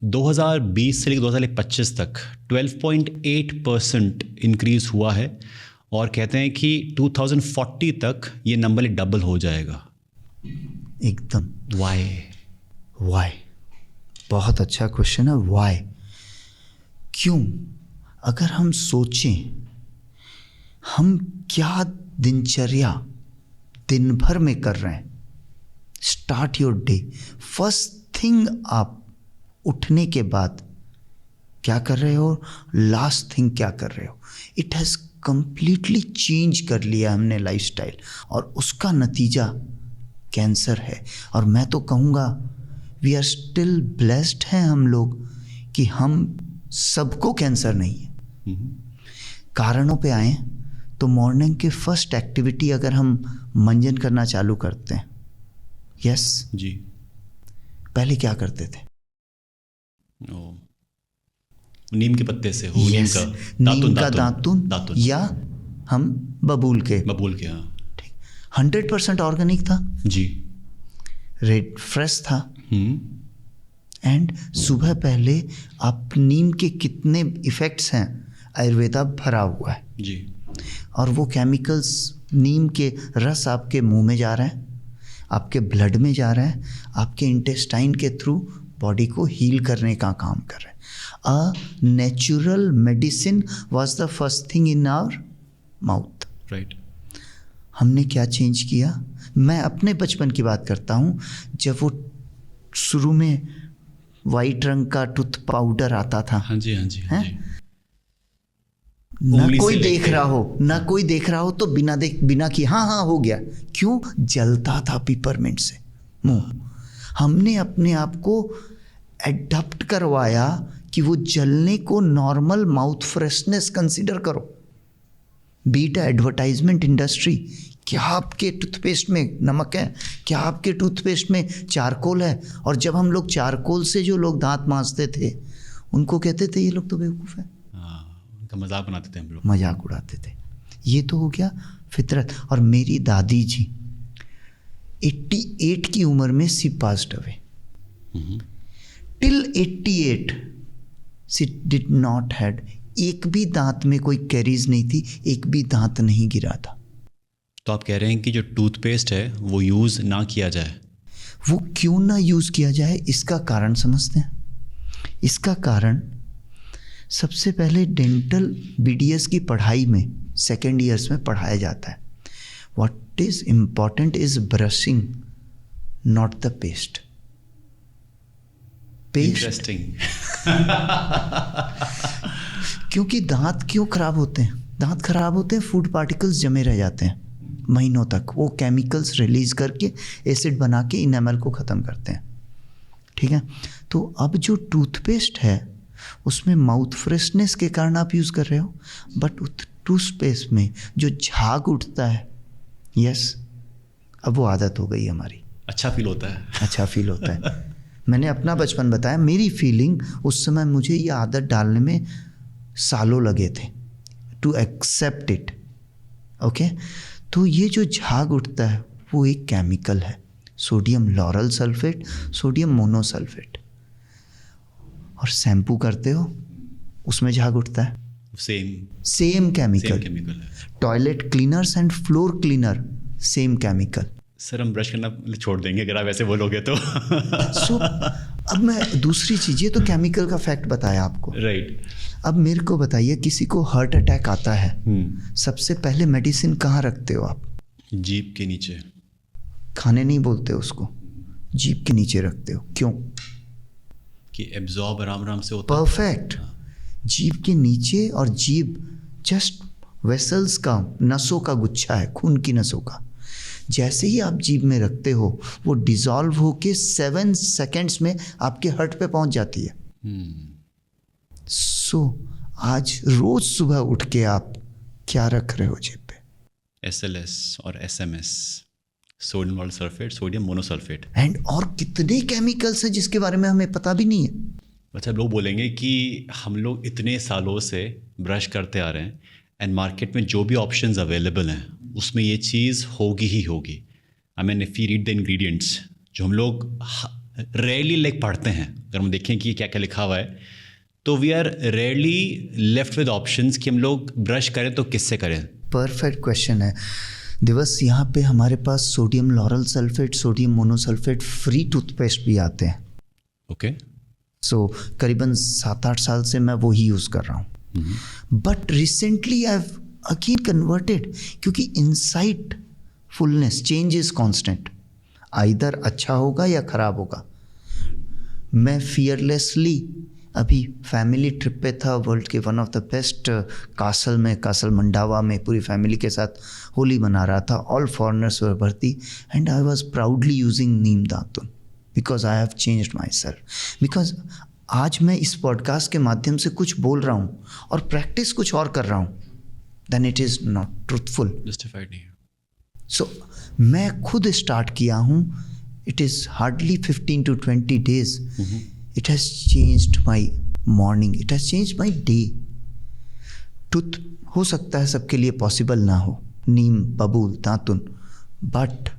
2020 से लेकर 2025 तक 12.8% इंक्रीज़ हुआ है और कहते हैं कि 2040 तक ये नंबर डबल हो जाएगा। एकदम। वाई? बहुत अच्छा क्वेश्चन है। वाई? क्यों? अगर हम सोचें हम क्या दिनचर्या दिन भर में कर रहे हैं। Start your day, first thing आप उठने के बाद क्या कर रहे हो, लास्ट थिंग क्या कर रहे हो। इट हैज़ कंप्लीटली चेंज कर लिया हमने लाइफस्टाइल, और उसका नतीजा कैंसर है। और मैं तो कहूँगा वी आर स्टिल ब्लेस्ड हैं हम लोग कि हम सबको कैंसर नहीं है। कारणों पे आए तो मॉर्निंग के फर्स्ट एक्टिविटी अगर हम मंजन करना चालू करते हैं, यस जी, पहले क्या करते थे? नीम के पत्ते से हो, yes, नीम का दातुन या हम बबूल के हाँ, ठीक। 100% ऑर्गेनिक था जी, रेड फ्रेश था। एंड सुबह पहले आप नीम के कितने इफ़ेक्ट्स हैं आयुर्वेदा भरा हुआ है जी, और वो केमिकल्स नीम के रस आपके मुंह में जा रहे हैं, आपके ब्लड में जा रहा है, आपके इंटेस्टाइन के थ्रू बॉडी को हील करने का काम कर रहे हैं। A natural medicine was the first thing in our mouth. Right. हमने क्या चेंज किया? मैं अपने बचपन की बात करता हूँ, जब वो शुरू में वाइट रंग का टूथ पाउडर आता था। हाँ जी, हाँ जी, हाँ जी। ना कोई देख रहा हो, ना कोई देख रहा हो तो बिना कि हाँ हो गया। क्यों? जलता था पिपरमिंट से मुंह। हमने अपने आप को एडप्ट करवाया कि वो जलने को नॉर्मल माउथ फ्रेशनेस कंसीडर करो। बीट एडवर्टाइजमेंट इंडस्ट्री, क्या आपके टूथपेस्ट में नमक है? क्या आपके टूथपेस्ट में चारकोल है? और जब हम लोग चारकोल से जो लोग दांत मांजते थे उनको कहते थे ये लोग तो बेवकूफ़ है, उनका मजाक बनाते थे हम लोग, मजाक उड़ाते थे। ये तो हो गया फितरत। और मेरी दादी जी 88 की उम्र में she passed away. Till 88 she did not had, एक भी दांत में कोई कैरीज नहीं थी, एक भी दांत नहीं गिरा था। तो आप कह रहे हैं कि जो टूथपेस्ट है वो यूज़ ना किया जाए। वो क्यों ना यूज़ किया जाए, इसका कारण समझते हैं। इसका कारण सबसे पहले डेंटल BDS की पढ़ाई में सेकेंड ईयर्स में पढ़ाया जाता है। What is important is brushing, not the paste. Interesting. क्योंकि दांत क्यों खराब होते हैं? दांत खराब होते हैं, फूड पार्टिकल्स जमे रह जाते हैं महीनों तक। वो केमिकल्स रिलीज करके एसिड बना के इनेमल को ख़त्म करते हैं। ठीक है, तो अब जो टूथपेस्ट है उसमें माउथ फ्रेशनेस के कारण आप यूज़ कर रहे हो, बट टूथपेस्ट में जो झाग उठता है, यस, अब वो आदत हो गई हमारी। अच्छा फील होता है, अच्छा फील होता है। मैंने अपना बचपन बताया, मेरी फीलिंग उस समय मुझे ये आदत डालने में सालों लगे थे टू एक्सेप्ट इट। ओके, तो ये जो झाग उठता है वो एक केमिकल है, sodium lauryl sulphate, sodium monosulphate. और शैम्पू करते हो उसमें झाग उठता है, सेम केमिकल है। Toilet cleaners and floor cleaner, same chemical. Sir हम ब्रश करना छोड़ देंगे अगर आप ऐसे बोलोगे तो। सो अब मैं दूसरी चीज़, ये तो केमिकल का फैक्ट बताया आपको, राइट। अब मेरे को बताइए, किसी को हार्ट अटैक आता है, सबसे पहले मेडिसिन कहाँ रखते हो आप? जीभ के नीचे। खाने नहीं बोलते उसको, जीभ के नीचे रखते हो। क्यों? कि एब्जॉर्ब आराम से होता है। परफेक्ट। जीभ के नीचे, और जीभ जस्ट वेसल्स का, नसों का गुच्छा है, खून की नसों का। जैसे ही आप जीभ में रखते हो वो डिसॉल्व होके 7 सेकेंड्स में आपके हार्ट पे पहुंच जाती है। सो आज रोज सुबह उठ के आप क्या रख रहे हो जीभ पे? SLS और SMS, sodium sulphate, sodium monosulphate. And और कितने केमिकल्स हैं जिसके बारे में हमें पता भी नहीं है। अच्छा, लोग बोलेंगे कि हम लोग इतने सालों से ब्रश करते आ रहे हैं एंड मार्केट में जो भी ऑप्शंस अवेलेबल हैं उसमें ये चीज़ होगी ही होगी। I mean if you read the ingredients, जो हम लोग रेयरली लाइक पढ़ते हैं, अगर हम देखें कि क्या क्या लिखा हुआ है, तो we are rarely left with options कि हम लोग ब्रश करें तो किससे करें। परफेक्ट क्वेश्चन है दिवस। यहाँ पे हमारे पास sodium lauryl sulphate, sodium monosulphate free toothpaste भी आते हैं। ओके सो करीबन 7-8 साल से मैं वही यूज़ कर रहा हूँ। But recently I have again converted, क्योंकि insightfulness change is constant, either अच्छा होगा या ख़राब होगा। मैं फियरलेसली अभी फैमिली ट्रिप पे था, वर्ल्ड के one of the best castle में, कासल मंडावा में पूरी फैमिली के साथ होली मना रहा था। ऑल फॉरेनर्स वर भर्ती and I was proudly using नीम दातुन because I have changed myself. Because आज मैं इस पॉडकास्ट के माध्यम से कुछ बोल रहा हूँ और प्रैक्टिस कुछ और कर रहा हूँ, then it is not truthful, justified नहीं है। सो मैं खुद स्टार्ट किया हूँ, it is hardly 15 to 20 days. It has changed my morning, it has changed my day. Tooth हो सकता है सबके लिए पॉसिबल ना हो, नीम, बबूल, दातुन, बट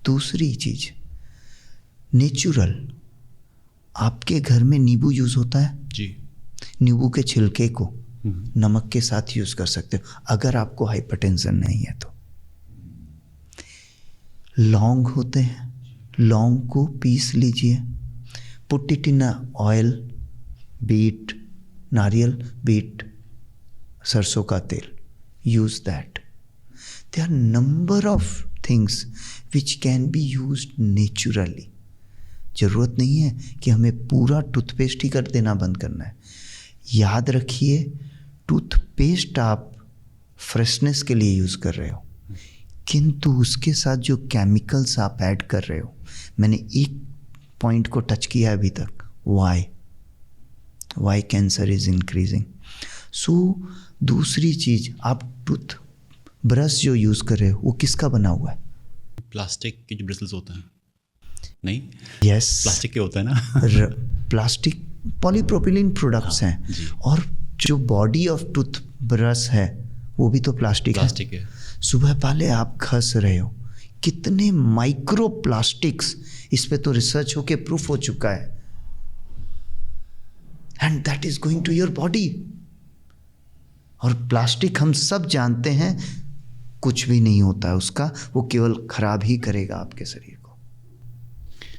दूसरी चीज़ नेचुरल। आपके घर में नींबू यूज़ होता है जी, नींबू के छिलके को नमक के साथ यूज़ कर सकते हो अगर आपको हाइपरटेंशन नहीं है तो। लौंग होते हैं, लौंग को पीस लीजिए, put it in oil, beat नारियल, बीट सरसों का तेल, use that. There are number of things which can be used naturally. ज़रूरत नहीं है कि हमें पूरा टूथपेस्ट ही कर देना बंद करना है। याद रखिए, टूथपेस्ट आप फ्रेशनेस के लिए यूज़ कर रहे हो, किंतु उसके साथ जो केमिकल्स आप ऐड कर रहे हो, मैंने एक पॉइंट को टच किया अभी तक, वाई कैंसर इज़ इंक्रीजिंग। सो दूसरी चीज़, आप टूथ ब्रश जो यूज़ कर रहे हो वो किसका बना हुआ है? प्लास्टिक के जो ब्रिसल्स होते हैं, नहीं? यस, प्लास्टिक के होता है ना। प्लास्टिक पॉलीप्रोपिलीन प्रोडक्ट्स हैं, और जो बॉडी ऑफ टूथ ब्रश है वो भी तो प्लास्टिक है। सुबह पहले आप घस रहे हो, कितने माइक्रो प्लास्टिक्स, इस पे तो रिसर्च होके प्रूफ हो चुका है, and that is going to your body. और प्लास्टिक हम सब जानते हैं कुछ भी नहीं होता है उसका, वो केवल खराब ही करेगा आपके शरीर को।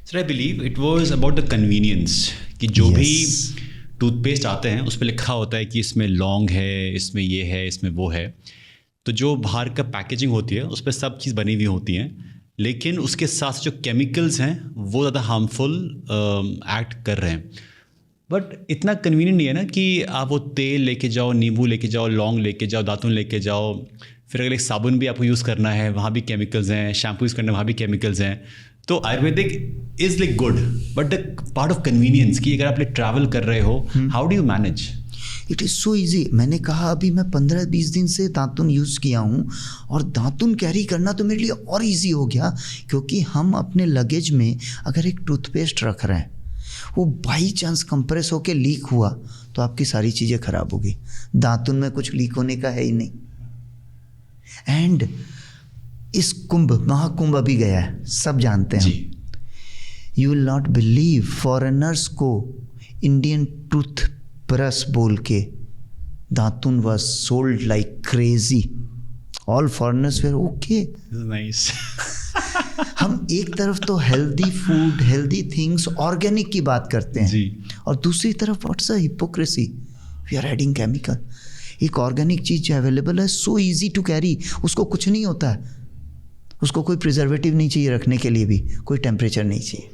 Sir I believe it was about the convenience कि जो भी टूथपेस्ट आते हैं उस पर लिखा होता है कि इसमें लौंग है, इसमें ये है, इसमें वो है। तो जो बाहर का पैकेजिंग होती है उस पर सब चीज़ बनी हुई होती हैं, लेकिन उसके साथ जो केमिकल्स हैं वो ज़्यादा हार्मफुल एक्ट कर रहे हैं। बट इतना कन्वीनियंट नहीं है ना कि आप वो तेल लेके जाओ, नींबू लेके जाओ, लौंग लेके जाओ, दातुन लेके जाओ, फिर अगर एक साबुन भी आपको यूज़ करना है वहाँ भी केमिकल्स हैं, शैम्पू यूज़ करना है वहाँ भी केमिकल्स हैं। तो Ayurvedic is like good, but the part of convenience कि अगर आप लाइक ट्रैवल कर रहे हो, how do you manage? It is so easy. मैंने कहा अभी मैं 15-20 दिन से दातुन यूज़ किया हूँ, और दातुन कैरी करना तो मेरे लिए और ईजी हो गया, क्योंकि हम अपने लगेज में अगर एक टूथपेस्ट रख रहे हैं, वो बाई चांस कंप्रेस होके लीक हुआ तो आपकी सारी चीज़ें ख़राब होगी। दातुन में कुछ लीक होने का है ही नहीं। एंड इस कुंभ, महाकुंभ अभी गया है, सब जानते हैं। You will not believe, foreigners को इंडियन टूथ ब्रश बोल के दातुन was sold like crazy. All foreigners were okay. Nice. हम एक तरफ तो healthy food, healthy things, organic की बात करते हैं जी, और दूसरी तरफ what's a hypocrisy, we are adding chemical. एक ऑर्गेनिक चीज़ जो अवेलेबल है, सो इजी टू कैरी, उसको कुछ नहीं होता है, उसको कोई प्रिजर्वेटिव नहीं चाहिए रखने के लिए भी, कोई टेम्परेचर नहीं चाहिए।